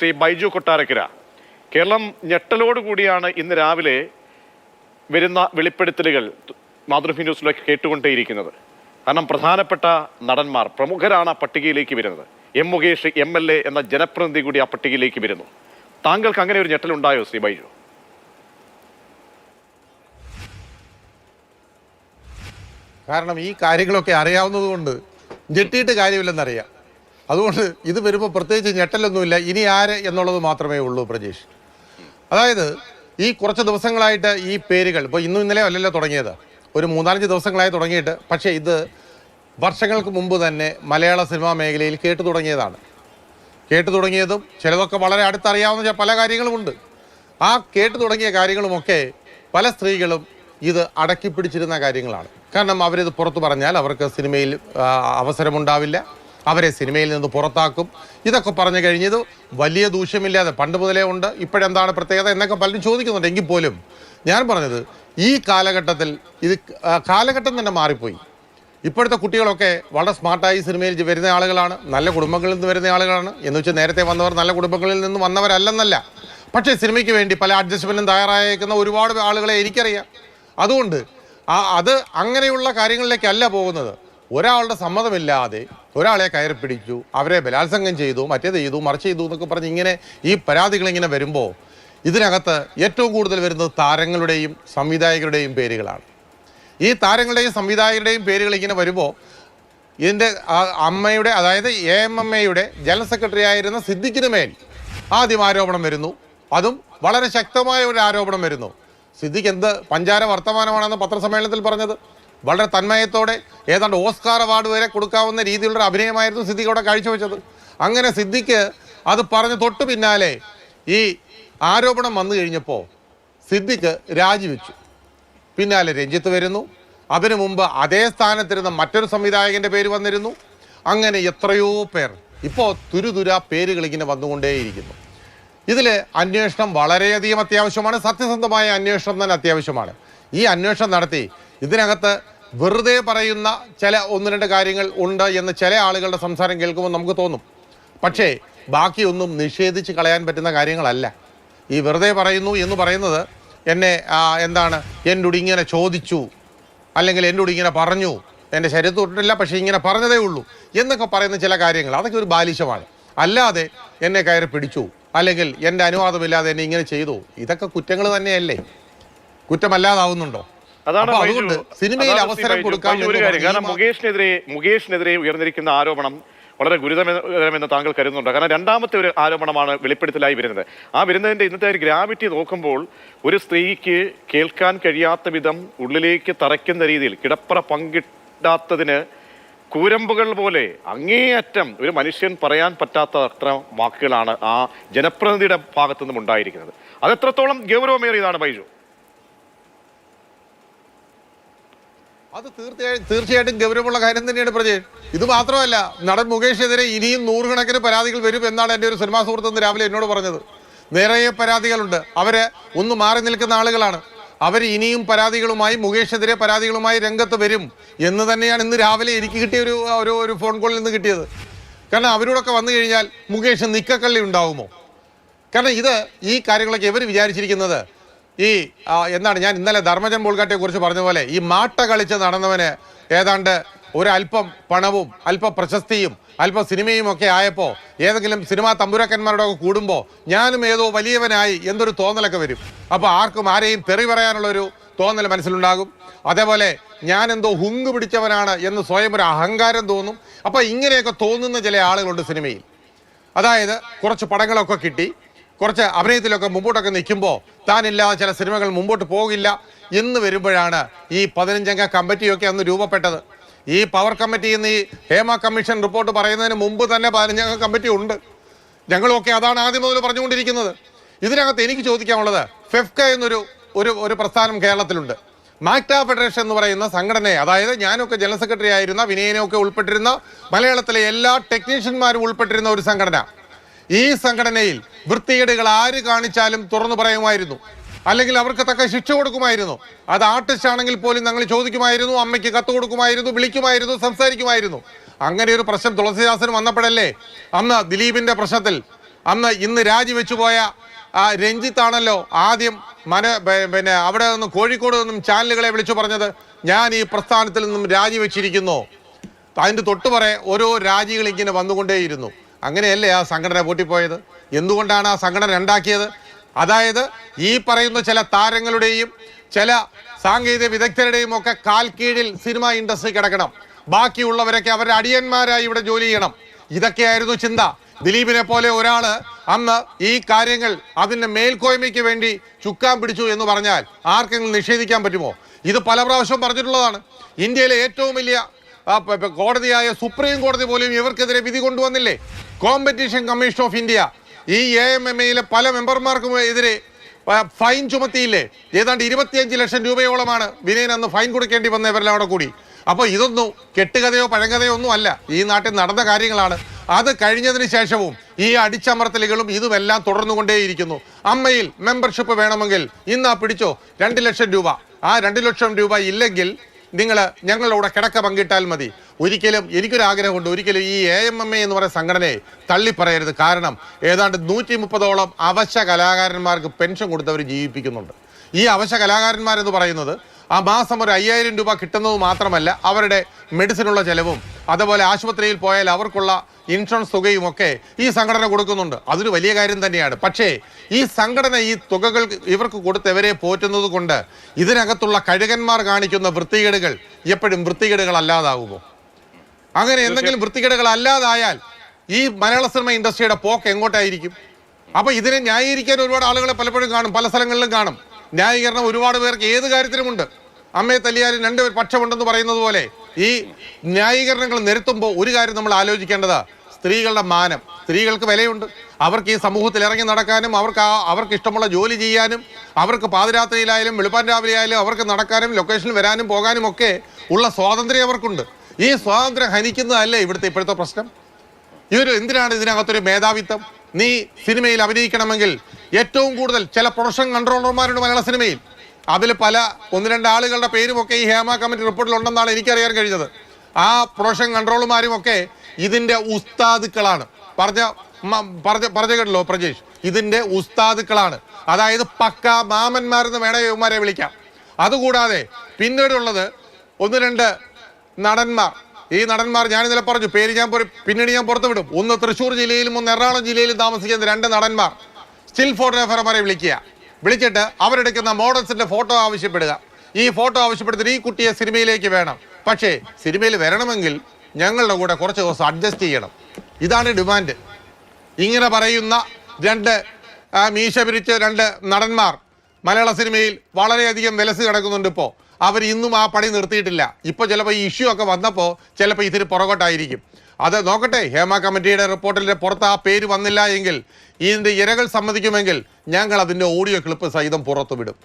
ശ്രീ ബൈജു കൊട്ടാരക്കര, കേരളം ഞെട്ടലോടുകൂടിയാണ് ഇന്ന് രാവിലെ വരുന്ന വെളിപ്പെടുത്തലുകൾ മാതൃഭൂമി ന്യൂസിലേക്ക് കേട്ടുകൊണ്ടേയിരിക്കുന്നത്. കാരണം പ്രധാനപ്പെട്ട നടന്മാർ, പ്രമുഖരാണ് ആ പട്ടികയിലേക്ക് വരുന്നത്. എം മുകേഷ് MLA എന്ന ജനപ്രതിനിധി കൂടി ആ പട്ടികയിലേക്ക് വരുന്നു. താങ്കൾക്ക് അങ്ങനെ ഒരു ഞെട്ടലുണ്ടായോ ശ്രീ ബൈജു? കാരണം ഈ കാര്യങ്ങളൊക്കെ അറിയാവുന്നതുകൊണ്ട് ഞെട്ടിയിട്ട് കാര്യമില്ലെന്നറിയാം. അതുകൊണ്ട് ഇത് വരുമ്പോൾ പ്രത്യേകിച്ച് ഞെട്ടലൊന്നുമില്ല. ഇനി ആര് എന്നുള്ളത് മാത്രമേ ഉള്ളൂ പ്രജേഷ്. അതായത് ഈ കുറച്ച് ദിവസങ്ങളായിട്ട് ഈ പേരുകൾ ഇപ്പോൾ ഇന്നും ഇന്നലെ അല്ലല്ലോ തുടങ്ങിയത്, ഒരു 3-4 ദിവസങ്ങളായി തുടങ്ങിയിട്ട്. പക്ഷേ ഇത് വർഷങ്ങൾക്ക് മുമ്പ് തന്നെ മലയാള സിനിമാ മേഖലയിൽ കേട്ടു തുടങ്ങിയതും ചിലതൊക്കെ വളരെ അടുത്തറിയാവുന്ന പല കാര്യങ്ങളുമുണ്ട്. ആ കേട്ടു തുടങ്ങിയ കാര്യങ്ങളുമൊക്കെ പല സ്ത്രീകളും ഇത് അടക്കി പിടിച്ചിരുന്ന കാര്യങ്ങളാണ്. കാരണം അവരിത് പുറത്തു പറഞ്ഞാൽ അവർക്ക് സിനിമയിൽ അവസരമുണ്ടാവില്ല, അവരെ സിനിമയിൽ നിന്ന് പുറത്താക്കും. ഇതൊക്കെ പറഞ്ഞു കഴിഞ്ഞത് വലിയ ദൂഷ്യമില്ലാതെ പണ്ട് മുതലേ ഉണ്ട്. ഇപ്പോഴെന്താണ് പ്രത്യേകത എന്നൊക്കെ പലരും ചോദിക്കുന്നുണ്ട്. എങ്കിൽ പോലും ഞാൻ പറഞ്ഞത് ഈ കാലഘട്ടത്തിൽ ഇത് കാലഘട്ടം തന്നെ മാറിപ്പോയി. ഇപ്പോഴത്തെ കുട്ടികളൊക്കെ വളരെ സ്മാർട്ടായി സിനിമയിൽ വരുന്ന ആളുകളാണ്, നല്ല കുടുംബങ്ങളിൽ നിന്ന് വരുന്ന ആളുകളാണ്. എന്ന് വെച്ചാൽ നേരത്തെ വന്നവർ നല്ല കുടുംബങ്ങളിൽ നിന്ന് വന്നവരല്ലെന്നല്ല, പക്ഷേ സിനിമയ്ക്ക് വേണ്ടി പല അഡ്ജസ്റ്റ്മെൻറ്റും തയ്യാറായേക്കുന്ന ഒരുപാട് ആളുകളെ എനിക്കറിയാം. അതുകൊണ്ട് അത് അങ്ങനെയുള്ള കാര്യങ്ങളിലേക്കല്ല പോകുന്നത്. ഒരാളുടെ സമ്മതമില്ലാതെ ഒരാളെ കയറി പിടിച്ചു, അവരെ ബലാത്സംഗം ചെയ്തു, മറ്റേത് ചെയ്തു, മറിച്ച് ചെയ്തു എന്നൊക്കെ പറഞ്ഞ് ഇങ്ങനെ ഈ പരാതികളിങ്ങനെ വരുമ്പോൾ ഇതിനകത്ത് ഏറ്റവും കൂടുതൽ വരുന്നത് താരങ്ങളുടെയും സംവിധായകരുടെയും പേരുകളാണ്. ഈ താരങ്ങളുടെയും സംവിധായകരുടെയും പേരുകൾ ഇങ്ങനെ വരുമ്പോൾ ഇതിൻ്റെ അമ്മയുടെ, അതായത് AMMAയുടെ ജനറൽ സെക്രട്ടറി ആയിരുന്ന സിദ്ദിഖിന് മേൽ ആദ്യം ആരോപണം വരുന്നു. അതും വളരെ ശക്തമായ ഒരു ആരോപണം വരുന്നു. സിദ്ദിഖ് എന്ത് പഞ്ചാര വർത്തമാനമാണെന്ന് പത്രസമ്മേളനത്തിൽ പറഞ്ഞത്. വളരെ തന്മയത്തോടെ ഏതാണ്ട് ഓസ്കാർ അവാർഡ് വരെ കൊടുക്കാവുന്ന രീതിയിലുള്ള അഭിനയമായിരുന്നു സിദ്ദിഖ് അവിടെ കാഴ്ചവെച്ചത്. അങ്ങനെ സിദ്ദിഖ് അത് പറഞ്ഞ് തൊട്ടു പിന്നാലെ ഈ ആരോപണം വന്നു കഴിഞ്ഞപ്പോൾ സിദ്ദിഖ് രാജിവെച്ചു. പിന്നാലെ രഞ്ജിത്ത് വരുന്നു. അതിനു മുമ്പ് അതേ സ്ഥാനത്തിരുന്ന മറ്റൊരു സംവിധായകൻ്റെ പേര് വന്നിരുന്നു. അങ്ങനെ എത്രയോ പേർ ഇപ്പോൾ തുരുതുരാ പേരുകൾ ഇങ്ങനെ വന്നുകൊണ്ടേയിരിക്കുന്നു. ഇതിൽ അന്വേഷണം വളരെയധികം അത്യാവശ്യമാണ്. സത്യസന്ധമായ അന്വേഷണം തന്നെ അത്യാവശ്യമാണ്. ഈ അന്വേഷണം നടത്തി ഇതിനകത്ത് വെറുതെ പറയുന്ന ചില 1-2 കാര്യങ്ങൾ ഉണ്ട് എന്ന് ചില ആളുകളുടെ സംസാരം കേൾക്കുമ്പോൾ നമുക്ക് തോന്നും. പക്ഷേ ബാക്കിയൊന്നും നിഷേധിച്ച് കളയാൻ പറ്റുന്ന കാര്യങ്ങളല്ല. ഈ വെറുതെ പറയുന്നു എന്ന് പറയുന്നത് എന്നെ എന്നോട് ഇങ്ങനെ ചോദിച്ചു, അല്ലെങ്കിൽ എന്നോട് ഇങ്ങനെ പറഞ്ഞു, എൻ്റെ ശരീരത്ത് തൊട്ടിട്ടില്ല പക്ഷേ ഇങ്ങനെ പറഞ്ഞതേ ഉള്ളൂ എന്നൊക്കെ പറയുന്ന ചില കാര്യങ്ങൾ, അതൊക്കെ ഒരു ബാലിശമാണ്. അല്ലാതെ എന്നെ കയറി പിടിച്ചു, അല്ലെങ്കിൽ എൻ്റെ അനുവാദമില്ലാതെ എന്നെ ഇങ്ങനെ ചെയ്തു, ഇതൊക്കെ കുറ്റങ്ങൾ തന്നെയല്ലേ? കുറ്റമല്ലാതാവുന്നുണ്ടോ? അതാണ് സിനിമയിൽ അവസരം കൊടുക്കാൻ ഒരു കാര്യം. കാരണം മുകേഷിനെതിരെ ഉയർന്നിരിക്കുന്ന ആരോപണം വളരെ ഗുരുതരമെന്ന് താങ്കൾ കരുതുന്നുണ്ട്. കാരണം രണ്ടാമത്തെ ഒരു ആരോപണമാണ് വെളിപ്പെടുത്തലായി വരുന്നത്. ആ വരുന്നതിന്റെ ഇന്നത്തെ ഒരു ഗ്രാവിറ്റി നോക്കുമ്പോൾ ഒരു സ്ത്രീക്ക് കേൾക്കാൻ കഴിയാത്ത വിധം ഉള്ളിലേക്ക് തറയ്ക്കുന്ന രീതിയിൽ കിടപ്പറ പങ്കിടാത്തതിന് കൂരമ്പുകൾ പോലെ അങ്ങേയറ്റം ഒരു മനുഷ്യൻ പറയാൻ പറ്റാത്ത അത്ര വാക്കുകളാണ് ആ ജനപ്രതിനിധിയുടെ ഭാഗത്തു നിന്നും ഉണ്ടായിരിക്കുന്നത്. അതെത്രത്തോളം ഗൗരവമേറിയതാണ് ബൈജു? അത് തീർച്ചയായിട്ടും ഗൗരവമുള്ള കാര്യം തന്നെയാണ് പ്രജേഷ്. ഇത് മാത്രമല്ല, നടൻ മുകേഷിനെതിരെ ഇനിയും 100 കണക്കിന് പരാതികൾ വരും എന്നാണ് എൻ്റെ ഒരു സിനിമാ സുഹൃത്ത് രാവിലെ എന്നോട് പറഞ്ഞത്. നിറയെ പരാതികളുണ്ട്. അവര് ഒന്ന് മാറി നിൽക്കുന്ന ആളുകളാണ്. അവർ ഇനിയും പരാതികളുമായി, മുകേഷിനെതിരെ പരാതികളുമായി രംഗത്ത് വരും എന്ന് തന്നെയാണ് ഇന്ന് രാവിലെ എനിക്ക് കിട്ടിയ ഒരു ഫോൺ കോളിൽ നിന്ന് കിട്ടിയത്. കാരണം അവരോടൊക്കെ വന്നു കഴിഞ്ഞാൽ മുകേഷ് നിക്കക്കള്ളി ഉണ്ടാവുമോ? കാരണം ഈ കാര്യങ്ങളൊക്കെ ഇവർ വിചാരിച്ചിരിക്കുന്നത് ഞാൻ ഇന്നലെ ധർമ്മജൻ ബോൾഗാട്ടിയെ കുറിച്ച് പറഞ്ഞ പോലെ ഈ മാട്ട കളിച്ച് നടന്നവന് ഏതാണ്ട് ഒരല്പം പണവും അല്പം പ്രശസ്തിയും അല്പം സിനിമയും ഒക്കെ ആയപ്പോൾ ഏതെങ്കിലും സിനിമാ തമ്പുരാക്കന്മാരോടൊക്കെ കൂടുമ്പോൾ ഞാനും ഏതോ വലിയവനായി എന്തൊരു തോന്നലൊക്കെ വരും. അപ്പോൾ ആരെയും തെറി പറയാനുള്ളൊരു തോന്നൽ മനസ്സിലുണ്ടാകും. അതേപോലെ ഞാൻ എന്തോ ഹുങ്ക് പിടിച്ചവനാണ് എന്ന് സ്വയം ഒരു അഹങ്കാരം തോന്നും. അപ്പോൾ ഇങ്ങനെയൊക്കെ തോന്നുന്ന ചില ആളുകളുണ്ട് സിനിമയിൽ. അതായത് കുറച്ച് പടങ്ങളൊക്കെ കിട്ടി, കുറച്ച് അഭിനയത്തിലൊക്കെ മുമ്പോട്ടൊക്കെ നിൽക്കുമ്പോൾ താനില്ലാതെ ചില സിനിമകൾ മുമ്പോട്ട് പോകില്ല എന്ന് വരുമ്പോഴാണ് ഈ 15-അംഗ കമ്മിറ്റിയൊക്കെ അന്ന് രൂപപ്പെട്ടത്. ഈ പവർ കമ്മിറ്റി എന്ന് ഈ ഹേമ കമ്മീഷൻ റിപ്പോർട്ട് പറയുന്നതിന് മുമ്പ് തന്നെ 15-അംഗ കമ്മിറ്റി ഉണ്ട്. ഞങ്ങളൊക്കെ അതാണ് ആദ്യം മുതൽ പറഞ്ഞുകൊണ്ടിരിക്കുന്നത്. ഇതിനകത്ത് എനിക്ക് ചോദിക്കാനുള്ളത്, ഫെഫ്ക എന്നൊരു പ്രസ്ഥാനം കേരളത്തിലുണ്ട്. മാക്ട ഫെഡറേഷൻ എന്ന് പറയുന്ന സംഘടനയെ, അതായത് ഞാനൊക്കെ ജനറൽ സെക്രട്ടറി ആയിരുന്ന, വിനയനൊക്കെ ഉൾപ്പെട്ടിരുന്ന, മലയാളത്തിലെ എല്ലാ ടെക്നീഷ്യന്മാരും ഉൾപ്പെട്ടിരുന്ന ഒരു സംഘടന. ഈ സംഘടനയിൽ വൃത്തികേടുകൾ ആര് കാണിച്ചാലും തുറന്നു പറയുമായിരുന്നു, അല്ലെങ്കിൽ അവർക്ക് തക്ക ശിക്ഷ കൊടുക്കുമായിരുന്നു. അത് ആർട്ടിസ്റ്റ് ആണെങ്കിൽ പോലും ഞങ്ങൾ ചോദിക്കുമായിരുന്നു, അമ്മയ്ക്ക് കത്ത് കൊടുക്കുമായിരുന്നു, വിളിക്കുമായിരുന്നു, സംസാരിക്കുമായിരുന്നു. അങ്ങനെ ഒരു പ്രശ്നം തുളസിദാസന് വന്നപ്പോഴല്ലേ അന്ന് ദിലീപിന്റെ പ്രശ്നത്തിൽ ഇന്ന് രാജിവെച്ചു പോയ രഞ്ജിത്താണല്ലോ ആദ്യം പിന്നെ അവിടെ നിന്നും കോഴിക്കോട് നിന്നും ചാനലുകളെ വിളിച്ചു പറഞ്ഞത് ഞാൻ ഈ പ്രസ്ഥാനത്തിൽ നിന്നും രാജിവെച്ചിരിക്കുന്നു. അതിൻ്റെ തൊട്ടുപറേ ഓരോ രാജികൾ ഇങ്ങനെ വന്നുകൊണ്ടേയിരുന്നു. അങ്ങനെയല്ലേ ആ സംഘടന പൊട്ടിപ്പോയത്? എന്തുകൊണ്ടാണ് ആ സംഘടന ഉണ്ടാക്കിയത്? അതായത് ഈ പറയുന്ന ചില താരങ്ങളുടെയും ചില സാങ്കേതിക വിദഗ്ധരുടെയും ഒക്കെ കാൽ കീഴിൽ സിനിമ ഇൻഡസ്ട്രി കിടക്കണം, ബാക്കിയുള്ളവരൊക്കെ അവരുടെ അടിയന്മാരായി ഇവിടെ ജോലി ചെയ്യണം. ഇതൊക്കെയായിരുന്നു ചിന്ത. ദിലീപിനെ പോലെ ഒരാള് അന്ന് ഈ കാര്യങ്ങൾ അതിന്റെ മേൽക്കോയ്മയ്ക്ക് വേണ്ടി ചുക്കാൻ പിടിച്ചു എന്ന് പറഞ്ഞാൽ ആർക്കെങ്കിലും നിഷേധിക്കാൻ പറ്റുമോ? ഇത് പല പ്രാവശ്യവും പറഞ്ഞിട്ടുള്ളതാണ്. ഇന്ത്യയിലെ ഏറ്റവും വലിയ കോടതിയായ സുപ്രീം കോടതി പോലും ഇവർക്കെതിരെ വിധി കൊണ്ടുവന്നില്ലേ? കോമ്പറ്റീഷൻ കമ്മീഷൻ ഓഫ് ഇന്ത്യ ഈ AMMയിലെ പല മെമ്പർമാർക്കും എതിരെ ഫൈൻ ചുമത്തിയില്ലേ? ഏതാണ്ട് 25 ലക്ഷം രൂപയോളമാണ് വിനയൻ അന്ന് ഫൈൻ കൊടുക്കേണ്ടി വന്നവരെല്ലാം അവിടെ കൂടി. അപ്പോൾ ഇതൊന്നും കെട്ടുകഥയോ പഴങ്കഥയോ ഒന്നും അല്ല, ഈ നാട്ടിൽ നടന്ന കാര്യങ്ങളാണ്. അത് കഴിഞ്ഞതിന് ശേഷവും ഈ അടിച്ചമർത്തലുകളും ഇതുമെല്ലാം തുടർന്നുകൊണ്ടേയിരിക്കുന്നു. അമ്മയിൽ മെമ്പർഷിപ്പ് വേണമെങ്കിൽ ഇന്നാ പിടിച്ചോ 2 ലക്ഷം രൂപ. ആ 2 ലക്ഷം രൂപ ഇല്ലെങ്കിൽ നിങ്ങൾ ഞങ്ങളുടെ കൂടെ കിടക്ക പങ്കിട്ടാൽ മതി. ഒരിക്കലും എനിക്കൊരാഗ്രഹമുണ്ട്, ഒരിക്കലും ഈ AMMA എന്ന് പറയുന്ന സംഘടനയെ തള്ളിപ്പറയരുത്. കാരണം ഏതാണ്ട് 130ഓളം അവശ കലാകാരന്മാർക്ക് പെൻഷൻ കൊടുത്തവർ ജീവിപ്പിക്കുന്നുണ്ട്. ഈ അവശ കലാകാരന്മാരെന്ന് പറയുന്നത് ആ മാസം ഒരു 5000 രൂപ കിട്ടുന്നത് മാത്രമല്ല, അവരുടെ മെഡിസിനുള്ള ചെലവും അതുപോലെ ആശുപത്രിയിൽ പോയാൽ അവർക്കുള്ള ഇൻഷുറൻസ് തുകയും ഒക്കെ ഈ സംഘടന കൊടുക്കുന്നുണ്ട്. അതൊരു വലിയ കാര്യം തന്നെയാണ്. പക്ഷേ ഈ സംഘടന ഈ തുകകൾ ഇവർക്ക് കൊടുത്തവരെ പോറ്റുന്നത് കൊണ്ട് ഇതിനകത്തുള്ള കഴുകന്മാർ കാണിക്കുന്ന വൃത്തികേടുകൾ എപ്പോഴും വൃത്തികേടുകൾ അല്ലാതാകുമോ? അങ്ങനെ എന്തെങ്കിലും വൃത്തികേടുകൾ അല്ലാതായാൽ ഈ മലയാള സിനിമ ഇൻഡസ്ട്രിയുടെ പോക്ക് എങ്ങോട്ടായിരിക്കും? അപ്പൊ ഇതിനെ ന്യായീകരിക്കാൻ ഒരുപാട് ആളുകളെ പലപ്പോഴും കാണും, പല സ്ഥലങ്ങളിലും കാണും. ന്യായീകരണം ഒരുപാട് പേർക്ക് ഏത് കാര്യത്തിലുമുണ്ട്. അമ്മയെ തല്ലിയാലും 2 പക്ഷമുണ്ടെന്ന് പറയുന്നത് പോലെ ഈ ന്യായീകരണങ്ങൾ നിരത്തുമ്പോൾ ഒരു കാര്യം നമ്മൾ ആലോചിക്കേണ്ടത് സ്ത്രീകളുടെ മാനം. സ്ത്രീകൾക്ക് വിലയുണ്ട്. അവർക്ക് ഈ സമൂഹത്തിൽ ഇറങ്ങി നടക്കാനും അവർക്ക് ഇഷ്ടമുള്ള ജോലി ചെയ്യാനും അവർക്ക് പാതിരാത്രിയിലായാലും വെളുപ്പാൻ രാവിലെ ആയാലും അവർക്ക് നടക്കാനും ലൊക്കേഷനിൽ വരാനും പോകാനും ഒക്കെ ഉള്ള സ്വാതന്ത്ര്യം അവർക്കുണ്ട്. ഈ സ്വാതന്ത്ര്യം ഹനിക്കുന്നതല്ലേ ഇപ്പോഴത്തെ പ്രശ്നം? എന്തിനാണ് ഇതിനകത്തൊരു മേധാവിത്വം? നീ സിനിമയിൽ അഭിനയിക്കണമെങ്കിൽ ഏറ്റവും കൂടുതൽ ചില പ്രൊഡക്ഷൻ കൺട്രോളർമാരുണ്ട് മലയാള സിനിമയിൽ. അതിൽ 1-2 ആളുകളുടെ പേരുമൊക്കെ ഈ ഹേമ കമ്മിറ്റി റിപ്പോർട്ടിൽ ഉണ്ടെന്നാണ് എനിക്കറിയാൻ കഴിഞ്ഞത്. ആ പ്രൊഡക്ഷൻ കൺട്രോളർമാരും ഒക്കെ ഇതിന്റെ ഉസ്താദുക്കളാണ്. പറഞ്ഞ കേട്ടല്ലോ പ്രജേഷ്, ഇതിന്റെ ഉസ്താദുക്കളാണ്. അതായത് പക്ക മാമന്മാരെന്ന് വേണേ യുവമാരെ വിളിക്കാം. അതുകൂടാതെ പിന്നീടുള്ളത് 1-2 നടന്മാർ. ഈ നടന്മാർ ഞാൻ ഇന്നലെ പറഞ്ഞു, പേര് പിന്നീട് ഞാൻ പുറത്തു വിടും. ഒന്ന് തൃശ്ശൂർ ജില്ലയിലും ഒന്ന് എറണാകുളം ജില്ലയിലും താമസിക്കുന്ന 2 നടന്മാർ സ്റ്റിൽ ഫോട്ടോഗ്രാഫർമാരെ വിളിച്ചിട്ട് അവരെടുക്കുന്ന മോഡൽസിന്റെ ഫോട്ടോ ആവശ്യപ്പെടുക. ഈ ഫോട്ടോ ആവശ്യപ്പെടുത്തിട്ട് ഈ കുട്ടിയെ സിനിമയിലേക്ക് വേണം. പക്ഷേ സിനിമയിൽ വരണമെങ്കിൽ ഞങ്ങളുടെ കൂടെ കുറച്ച് ദിവസം അഡ്ജസ്റ്റ് ചെയ്യണം. ഇതാണ് ഡിമാൻഡ്. ഇങ്ങനെ പറയുന്ന 2 മീശ പിരിച്ച് 2 നടന്മാർ മലയാള സിനിമയിൽ വളരെയധികം വിലസ് കിടക്കുന്നുണ്ട്. ഇപ്പോൾ അവർ ഇന്നും ആ പണി നിർത്തിയിട്ടില്ല. ഇപ്പോൾ ചിലപ്പോൾ ഈ ഇഷ്യൂ ഒക്കെ വന്നപ്പോൾ ചിലപ്പോൾ ഇതിന് പുറകോട്ടായിരിക്കും. അത് നോക്കട്ടെ. ഹേമ കമ്മിറ്റിയുടെ റിപ്പോർട്ടിൻ്റെ പുറത്ത് ആ പേര് വന്നില്ല എങ്കിൽ, ഇതിൻ്റെ ഇരകൾ സമ്മതിക്കുമെങ്കിൽ ഞങ്ങൾ അതിൻ്റെ ഓഡിയോ ക്ലിപ്പ് സഹിതം പുറത്തുവിടും.